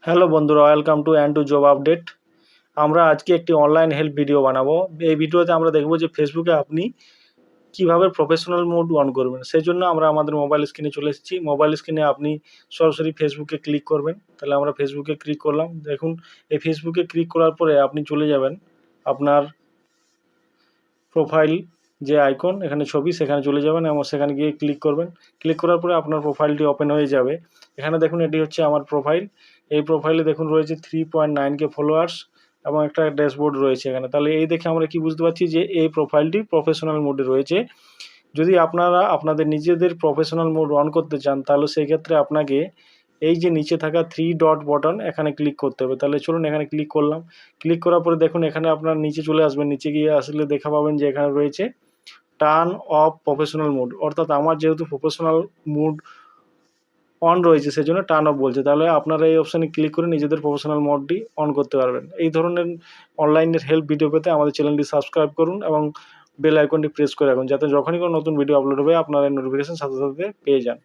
Hello বন্ধুরা, welcome to and to job update. আমরা আজকে একটি অনলাইন হেল্প ভিডিও বানাবো। এই ভিডিওতে আমরা দেখব যে ফেসবুকে আপনি কিভাবে প্রফেশনাল মোড অন করবেন। সেজন্য আমরা আমাদের মোবাইল স্ক্রিনে চলে এসেছি। মোবাইল স্ক্রিনে আপনি সরাসরি ফেসবুকে ক্লিক করবেন। তাহলে আমরা ফেসবুকে ক্লিক করলাম। দেখুন, এই ফেসবুকে ক্লিক করার পরে আপনি চলে যাবেন আপনার প্রোফাইল যে আইকন, এখানে ছবি, সেখানে চলে যাবেন এবং সেখানে গিয়ে ক্লিক করবেন। ক্লিক করার পরে আপনার প্রোফাইলটি ওপেন হয়ে যাবে। এখানে দেখুন, এটি হচ্ছে আমার প্রোফাইল। এই প্রোফাইলে দেখুন রয়েছে 3.9K ফলোয়ার্স এবং একটা ড্যাশবোর্ড রয়েছে এখানে। তাহলে এই দেখে আমরা কি বুঝতে পারছি যে এই প্রোফাইলটি প্রফেশনাল মোডে রয়েছে। যদি আপনারা আপনাদের নিজেদের প্রফেশনাল মোড অন করতে চান, তাহলে সেই ক্ষেত্রে আপনাকে এই যে নিচে থাকা 3 ডট বটন, এখানে ক্লিক করতে হবে। তাহলে চলুন এখানে ক্লিক করলাম। ক্লিক করার পরে দেখুন এখানে আপনার নিচে চলে আসবেন। নিচে গিয়ে আসলে দেখা পাবেন যে এখানে রয়েছে টার্ন অফ প্রফেশনাল মোড, অর্থাৎ আমার যেহেতু প্রফেশনাল মোড অন রয়েছে সেজন্য টার্ন অফ বলছে। তাহলে আপনারা এই অপশানে ক্লিক করে নিজেদের প্রফেশনাল মোডটি অন করতে পারবেন। এই ধরনের অনলাইনের হেল্প ভিডিও পেতে আমাদের চ্যানেলটি সাবস্ক্রাইব করুন এবং বেল আইকনটি প্রেস করে রাখুন, যাতে যখনই কোনো নতুন ভিডিও আপলোড হবে আপনারা নোটিফিকেশন সাথে সাথে পেয়ে যান।